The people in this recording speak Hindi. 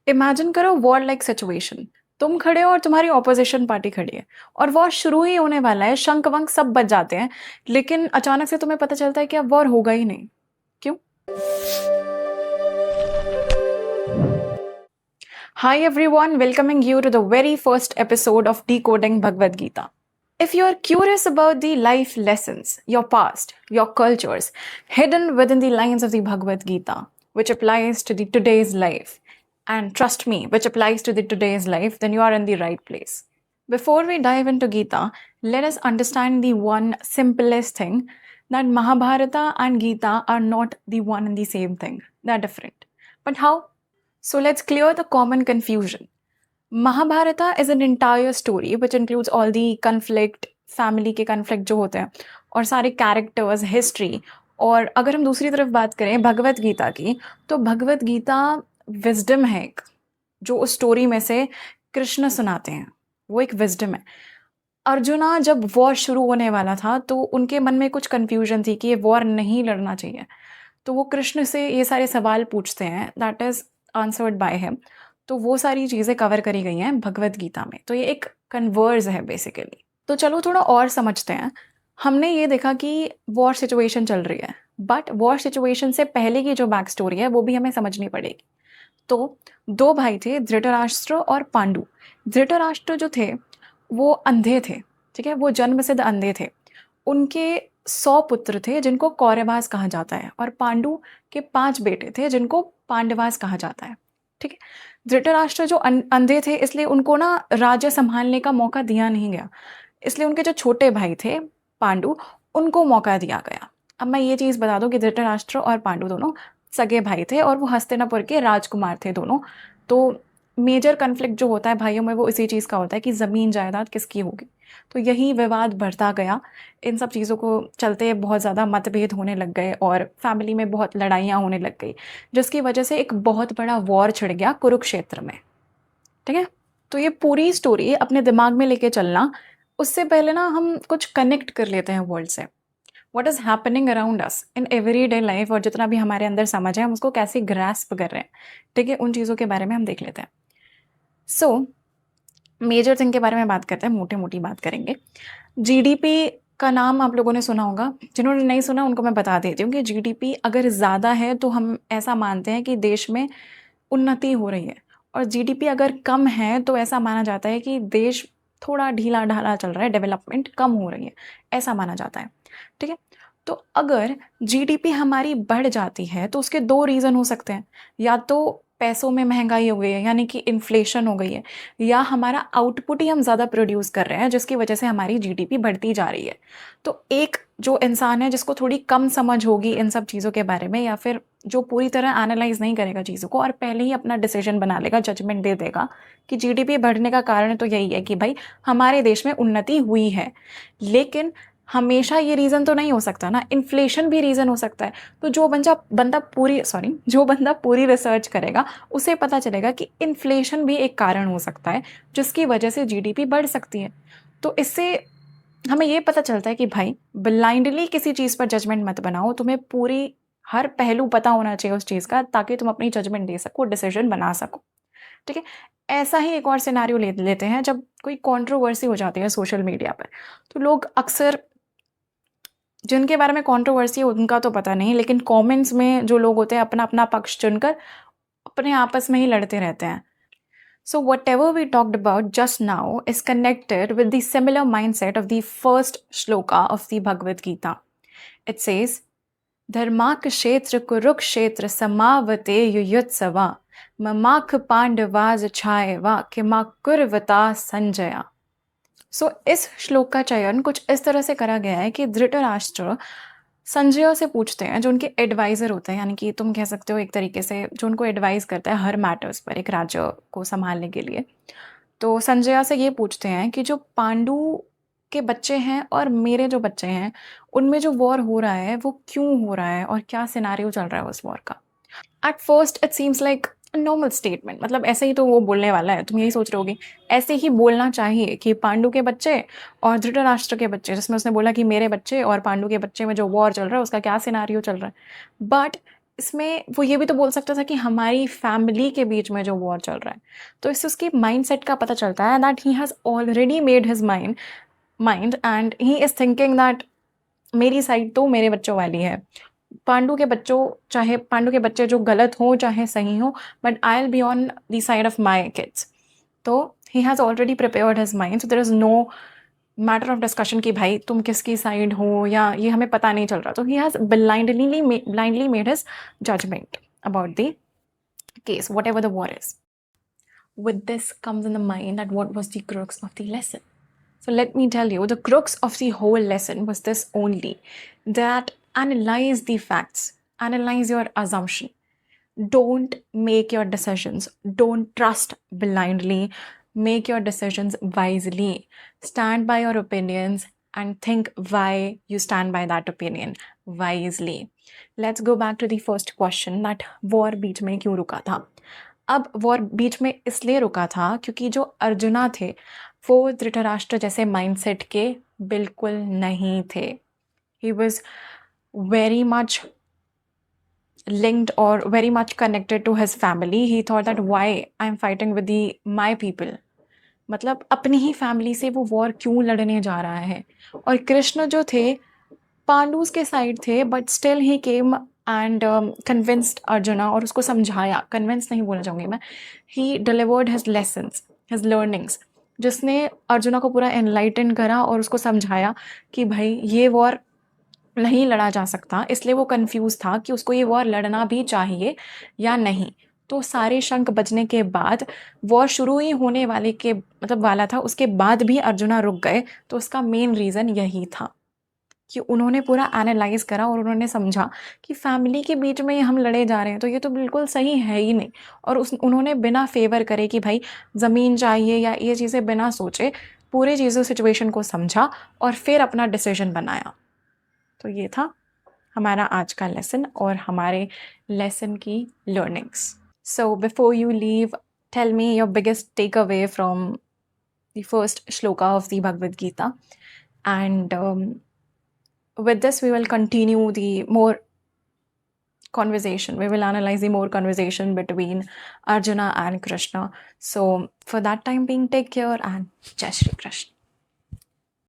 इमेजिन करो वॉर लाइक सिचुएशन। तुम खड़े हो और तुम्हारी ऑपोजिशन पार्टी खड़ी है और वॉर शुरू ही होने वाला है, शंख वंख सब बज जाते हैं, लेकिन अचानक से तुम्हें पता चलता है कि अब वॉर होगा ही नहीं। क्यों? Hi everyone, welcoming you to the very first episode of Decoding Bhagavad Gita. If you are curious about the life lessons, your past, your cultures, hidden within the lines of the Bhagavad Gita, which applies to the today's life, and trust me, which applies to the today's life, then you are in the right place. Before we dive into Gita, let us understand the one simplest thing that Mahabharata and Gita are not the one and the same thing. They're different. But how? So let's clear the common confusion. Mahabharata is an entire story which includes all the conflict, family के कन्फ्लिक्ट जो होते हैं और सारे कैरेक्टर्स, हिस्ट्री। और अगर हम दूसरी तरफ बात करें भगवत गीता की, तो भगवत गीता विजडम है एक, जो उस स्टोरी में से कृष्ण सुनाते हैं, वो एक विजडम है। अर्जुना जब वॉर शुरू होने वाला था तो उनके मन में कुछ कन्फ्यूजन थी कि ये वॉर नहीं लड़ना चाहिए, तो वो कृष्ण से ये सारे सवाल पूछते हैं, that is answered by him. तो वो सारी चीज़ें कवर करी गई हैं भगवत गीता में, तो ये एक कन्वर्स है बेसिकली। तो चलो थोड़ा और समझते हैं। हमने ये देखा कि वॉर सिचुएशन चल रही है, बट वॉर सिचुएशन से पहले की जो बैक स्टोरी है वो भी हमें समझनी पड़ेगी। तो दो भाई थे, धृतराष्ट्र और पांडु। धृतराष्ट्र जो थे वो अंधे थे, ठीक है, वो जन्म सिद्ध अंधे थे। उनके 100 पुत्र थे जिनको कौरवास कहा जाता है, और पांडु के 5 बेटे थे जिनको पांडवास कहा जाता है, ठीक है। धृतराष्ट्र जो अंधे थे इसलिए उनको ना राज्य संभालने का मौका दिया नहीं गया, इसलिए उनके जो छोटे भाई थे पांडु, उनको मौका दिया गया। अब मैं ये चीज़ बता दूं कि धृतराष्ट्र और पांडु दोनों सगे भाई थे और वो हस्तिनापुर के राजकुमार थे दोनों। तो मेजर कन्फ्लिक्ट जो होता है भाइयों में वो इसी चीज़ का होता है कि ज़मीन जायदाद किसकी होगी। तो यही विवाद बढ़ता गया, इन सब चीज़ों को चलते बहुत ज़्यादा मतभेद होने लग गए और फैमिली में बहुत लड़ाइयाँ होने लग गई, जिसकी वजह से एक बहुत बड़ा वॉर छिड़ गया कुरुक्षेत्र में, ठीक है। तो ये पूरी स्टोरी अपने दिमाग में लेके चलना। उससे पहले ना हम कुछ कनेक्ट कर लेते हैं वर्ल्ड से, what is happening around us in every day life, और जितना भी हमारे अंदर समझ है हम उसको कैसे ग्रास्प कर रहे हैं, ठीक है, उन चीज़ों के बारे में हम देख लेते हैं। सो मेजर थिंग के बारे में बात करते हैं, मोटी मोटी बात करेंगे। जीडीपी का नाम आप लोगों ने सुना होगा, जिन्होंने नहीं सुना उनको मैं बता देती हूँ कि जीडीपी अगर ज़्यादा है तो हम ऐसा मानते हैं कि देश में उन्नति हो रही है, और जीडीपी अगर कम है तो ऐसा माना जाता है कि देश थोड़ा ढीला ढाला चल रहा है, डेवलपमेंट कम हो रही है, ऐसा माना जाता है, ठीक है। तो अगर जीडीपी हमारी बढ़ जाती है तो उसके 2 रीज़न हो सकते हैं। या तो पैसों में महंगाई हो गई है, यानी कि इन्फ्लेशन हो गई है, या हमारा आउटपुट ही हम ज़्यादा प्रोड्यूस कर रहे हैं जिसकी वजह से हमारी जीडीपी बढ़ती जा रही है। तो एक जो इंसान है जिसको थोड़ी कम समझ होगी इन सब चीज़ों के बारे में, या फिर जो पूरी तरह एनालाइज नहीं करेगा चीज़ों को और पहले ही अपना डिसीजन बना लेगा, जजमेंट दे देगा कि जीडीपी बढ़ने का कारण तो यही है कि भाई हमारे देश में उन्नति हुई है। लेकिन हमेशा ये रीज़न तो नहीं हो सकता ना, इन्फ्लेशन भी रीज़न हो सकता है। तो जो बंदा पूरी रिसर्च करेगा उसे पता चलेगा कि इन्फ्लेशन भी एक कारण हो सकता है जिसकी वजह से जीडीपी बढ़ सकती है। तो इससे हमें ये पता चलता है कि भाई ब्लाइंडली किसी चीज़ पर जजमेंट मत बनाओ, तुम्हें पूरी हर पहलू पता होना चाहिए उस चीज़ का, ताकि तुम अपनी जजमेंट दे सको, डिसीजन बना सको, ठीक है। ऐसा ही एक और सिनेरियो लेते हैं, जब कोई कंट्रोवर्सी हो जाती है सोशल मीडिया पर, तो लोग अक्सर, जिनके बारे में कंट्रोवर्सी है उनका तो पता नहीं, लेकिन कमेंट्स में जो लोग होते हैं अपना अपना पक्ष चुनकर अपने आपस में ही लड़ते रहते हैं। So whatever we talked about just now is connected with the similar mindset of the first shloka of the Bhagavad Gita. It says, धर्माक क्षेत्र कुरुक्षेत्र समावते युयुत्सवा ममाख पांडवाज छायवा किमा कुर्वता संजया। सो इस श्लोक का चयन कुछ इस तरह से करा गया है कि धृतराष्ट्र संजय से पूछते हैं, जो उनके एडवाइज़र होते हैं, यानी कि तुम कह सकते हो एक तरीके से जो उनको एडवाइस करता है हर मैटर्स पर एक राज्य को संभालने के लिए। तो संजय से ये पूछते हैं कि जो पांडु के बच्चे हैं और मेरे जो बच्चे हैं उनमें जो वॉर हो रहा है वो क्यों हो रहा है और क्या सिनारियो चल रहा है उस वॉर का। At first it seems like normal statement, मतलब ऐसे ही तो वो बोलने वाला है, तुम यही सोच रहे होगे ऐसे ही बोलना चाहिए कि पांडु के बच्चे और धृतराष्ट्र के बच्चे, जिसमें उसने बोला कि मेरे बच्चे और पांडु के बच्चे में जो वॉर चल रहा है उसका क्या सिनारियो चल रहा है। बट इसमें वो ये भी तो बोल सकता था कि हमारी फैमिली के बीच में जो वॉर चल रहा है, तो इससे उसकी माइंडसेट का पता चलता है that he has already made his mind and he is thinking that मेरी साइड तो मेरे बच्चों वाली है। पांडु के बच्चे जो गलत हों चाहे सही हों, but I will be on the side of my kids. तो he has already prepared his mind, so there is no matter of discussion कि भाई तुम किसकी साइड हो या ये हमें पता नहीं चल रहा। तो he has blindly made his judgment about the case, whatever the war is. With this comes in the mind that what was the crux of the lesson. So let me tell you, the crux of the whole lesson was this only, that analyze the facts, analyze your assumption. Don't make your decisions. Don't trust blindly. Make your decisions wisely. Stand by your opinions and think why you stand by that opinion wisely. Let's go back to the first question, that war बीच में क्यों रुका था। अब वॉर बीच में इसलिए रुका था क्योंकि जो अर्जुना थे वो धृतराष्ट्र जैसे माइंडसेट के बिल्कुल नहीं थे। He was very much linked or very much connected to his family. He thought that why I'm fighting with my people, मतलब अपनी ही फैमिली से वो वॉर क्यों लड़ने जा रहा है। और कृष्ण जो थे पांडुस के साइड थे, but still he came and convinced Arjuna, और उसको समझाया, कन्विंस नहीं बोलना चाहूँगी मैं, he delivered his lessons, his learnings, जिसने अर्जुना को पूरा एनलाइटन करा और उसको समझाया कि भाई ये वॉर नहीं लड़ा जा सकता। इसलिए वो कंफ्यूज था कि उसको ये वॉर लड़ना भी चाहिए या नहीं। तो सारे शंख बजने के बाद वॉर शुरू ही होने वाला था, उसके बाद भी अर्जुना रुक गए। तो उसका मेन रीज़न यही था कि उन्होंने पूरा एनालाइज करा और उन्होंने समझा कि फैमिली के बीच में हम लड़े जा रहे हैं, तो ये तो बिल्कुल सही है ही नहीं। और उन्होंने बिना फेवर करे कि भाई ज़मीन चाहिए या ये चीज़ें, बिना सोचे पूरी चीज़ों सिचुएशन को समझा और फिर अपना डिसीजन बनाया। तो ये था हमारा आज का लेसन और हमारे लेसन की learnings. So before you leave, tell me your biggest take away from the first shloka of the Bhagavad Gita, and with this we will continue the more conversation. We will analyze the more conversation between Arjuna and Krishna. So for that time being, take care and Jai Shri Krishna.